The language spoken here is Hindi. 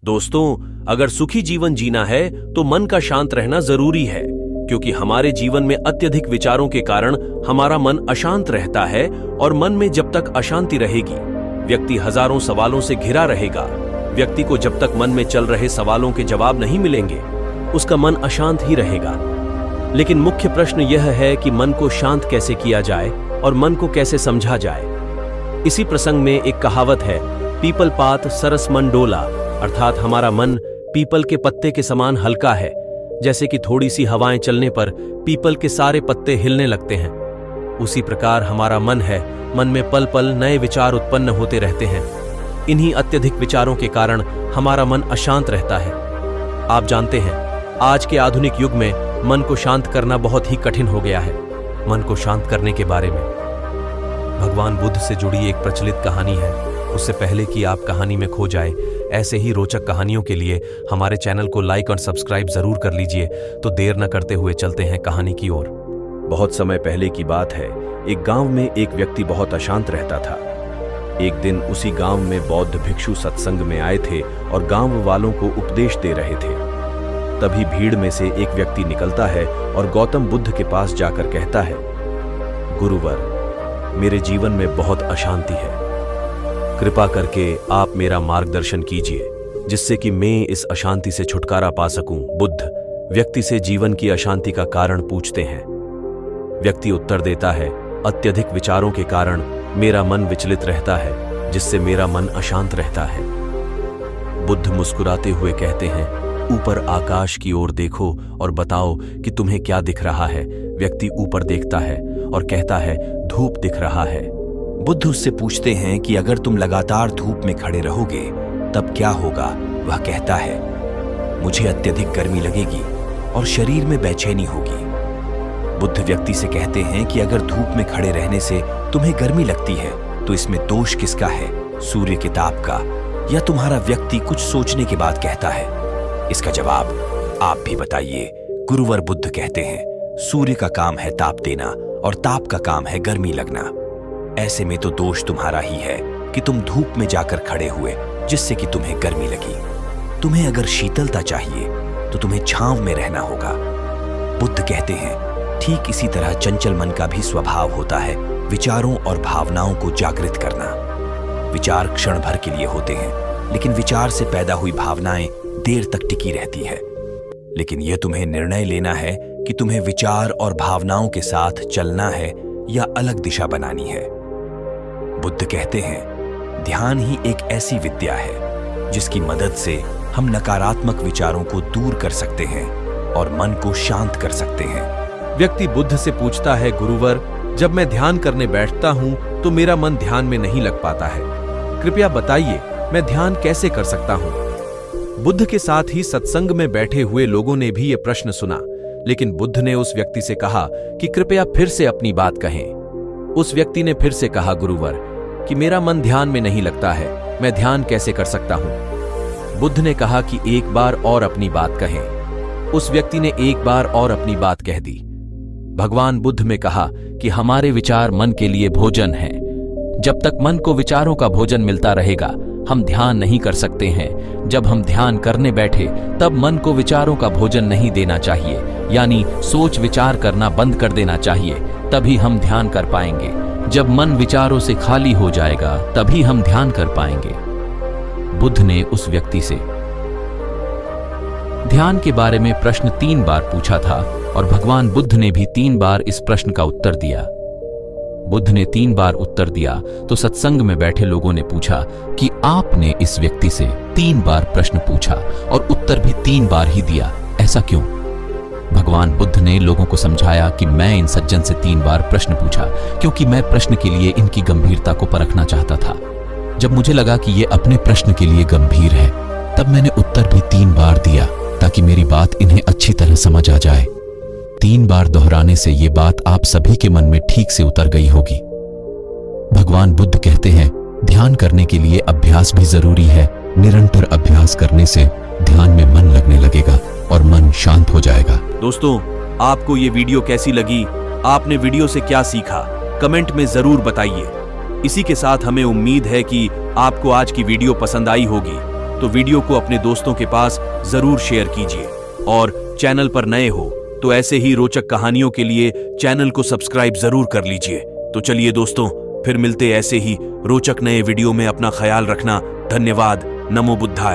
दोस्तों, अगर सुखी जीवन जीना है तो मन का शांत रहना जरूरी है, क्योंकि हमारे जीवन में अत्यधिक विचारों के कारण हमारा मन अशांत रहता है और मन में जब तक अशांति रहेगी, व्यक्ति हजारों सवालों से घिरा रहेगा। व्यक्ति को जब तक मन में चल रहे सवालों के जवाब नहीं मिलेंगे, उसका मन अशांत ही रहेगा। लेकिन मुख्य प्रश्न यह है कि मन को शांत कैसे किया जाए और मन को कैसे समझा जाए। इसी प्रसंग में एक कहावत है, पीपल पात सरस मन डोला, अर्थात हमारा मन पीपल के पत्ते के समान हल्का है। जैसे कि थोड़ी सी हवाएं चलने पर पीपल के सारे पत्ते हिलने लगते हैं, उसी प्रकार हमारा मन है। मन में पल पल नए विचार उत्पन्न होते रहते हैं। इन्हीं अत्यधिक विचारों के कारण हमारा मन अशांत रहता है। आप जानते हैं, आज के आधुनिक युग में मन को शांत करना बहुत ही कठिन हो गया है। मन को शांत करने के बारे में भगवान बुद्ध से जुड़ी एक प्रचलित कहानी है। उससे पहले कि आप कहानी में खो जाए, ऐसे ही रोचक कहानियों के लिए हमारे चैनल को लाइक और सब्सक्राइब जरूर कर लीजिए। तो देर न करते हुए चलते हैं कहानी की ओर। बहुत समय पहले की बात है, एक गांव में एक व्यक्ति बहुत अशांत रहता था। एक दिन उसी गांव में बौद्ध भिक्षु सत्संग में आए थे और गांव वालों को उपदेश दे रहे थे। तभी भीड़ में से एक व्यक्ति निकलता है और गौतम बुद्ध के पास जाकर कहता है, गुरुवर, मेरे जीवन में बहुत अशांति है, कृपा करके आप मेरा मार्गदर्शन कीजिए, जिससे कि मैं इस अशांति से छुटकारा पा सकूं। बुद्ध व्यक्ति से जीवन की अशांति का कारण पूछते हैं। व्यक्ति उत्तर देता है, अत्यधिक विचारों के कारण मेरा मन विचलित रहता है, जिससे मेरा मन अशांत रहता है। बुद्ध मुस्कुराते हुए कहते हैं, ऊपर आकाश की ओर देखो और बताओ कि तुम्हें क्या दिख रहा है। व्यक्ति ऊपर देखता है और कहता है, धूप दिख रहा है। बुद्ध उससे पूछते हैं कि अगर तुम लगातार धूप में खड़े रहोगे तब क्या होगा। वह कहता है, मुझे अत्यधिक गर्मी लगेगी और शरीर में बेचैनी होगी। बुद्ध व्यक्ति से कहते हैं कि अगर धूप में खड़े रहने से तुम्हें गर्मी लगती है तो इसमें दोष किसका है, सूर्य के ताप का या तुम्हारा व्यक्ति कुछ सोचने के बाद कहता है? इसका जवाब आप भी बताइए। गुरुवर बुद्ध कहते हैं, सूर्य का काम है ताप देना और ताप का काम है गर्मी लगना। ऐसे में तो दोष तुम्हारा ही है कि तुम धूप में जाकर खड़े हुए, जिससे कि तुम्हें गर्मी लगी। तुम्हें अगर शीतलता चाहिए तो तुम्हें छांव में रहना होगा। बुद्ध कहते हैं, ठीक इसी तरह चंचल मन का भी स्वभाव होता है विचारों और भावनाओं को जागृत करना। विचार क्षण भर के लिए होते हैं, लेकिन विचार से पैदा हुई भावनाएं देर तक टिकी रहती है। लेकिन यह तुम्हें निर्णय लेना है कि तुम्हें विचार और भावनाओं के साथ चलना है या अलग दिशा बनानी है। बुद्ध कहते हैं, ध्यान ही एक ऐसी विद्या है जिसकी मदद से हम नकारात्मक विचारों को दूर कर सकते हैं और मन को शांत कर सकते हैं। व्यक्ति बुद्ध से पूछता है, गुरुवर, जब मैं ध्यान करने बैठता हूं तो मेरा मन ध्यान में नहीं लग पाता है। कृपया बताइए, मैं ध्यान कैसे कर सकता हूं? बुद्ध के साथ ही सत्संग में बैठे हुए लोगों ने भी यह प्रश्न सुना, लेकिन बुद्ध ने उस व्यक्ति से कहा कि कृपया फिर से अपनी बात कहें। उस व्यक्ति ने फिर से कहा, गुरुवर, कि मेरा मन ध्यान में नहीं लगता है, मैं ध्यान कैसे कर सकता हूं? बुद्ध ने कहा कि एक बार और अपनी बात कहें। उस व्यक्ति ने एक बार और अपनी बात कह दी। भगवान बुद्ध में कहा कि हमारे विचार मन के लिए भोजन हैं। जब तक मन को विचारों का भोजन मिलता रहेगा, हम ध्यान नहीं कर सकते हैं। जब हम ध्यान करने बैठे तब मन को विचारों का भोजन नहीं देना चाहिए, यानी सोच विचार करना बंद कर देना चाहिए, तभी हम ध्यान कर पाएंगे। जब मन विचारों से खाली हो जाएगा तभी हम ध्यान कर पाएंगे। बुद्ध ने उस व्यक्ति से ध्यान के बारे में प्रश्न 3 बार पूछा था और भगवान बुद्ध ने भी 3 बार इस प्रश्न का उत्तर दिया। बुद्ध ने 3 बार उत्तर दिया तो सत्संग में बैठे लोगों ने पूछा कि आपने इस व्यक्ति से 3 बार प्रश्न पूछा और उत्तर भी 3 बार ही दिया, ऐसा क्यों? भगवान बुद्ध ने लोगों को समझाया कि मैं इन सज्जन से 3 बार प्रश्न पूछा क्योंकि मैं प्रश्न के लिए इनकी गंभीरता को परखना चाहता था। जब मुझे लगा कि ये अपने प्रश्न के लिए गंभीर है, तब मैंने उत्तर भी 3 बार दिया ताकि मेरी बात इन्हें अच्छी तरह समझ आ जाए। 3 बार दोहराने से ये बात आप सभी के मन में ठीक से उतर गई होगी। भगवान बुद्ध कहते हैं, ध्यान करने के लिए अभ्यास भी जरूरी है। निरंतर अभ्यास करने से ध्यान में मन लगने लगेगा और मन शांत हो जाएगा। दोस्तों, आपको ये वीडियो कैसी लगी? आपने वीडियो से क्या सीखा? कमेंट में जरूर बताइए। इसी के साथ हमें उम्मीद है कि आपको आज की वीडियो पसंद आई होगी। तो वीडियो को अपने दोस्तों के पास जरूर शेयर कीजिए और चैनल पर नए हो तो ऐसे ही रोचक कहानियों के लिए चैनल को सब्सक्राइब जरूर कर लीजिए। तो चलिए दोस्तों, फिर मिलते ऐसे ही रोचक नए वीडियो में। अपना ख्याल रखना। धन्यवाद। नमो बुद्धाय।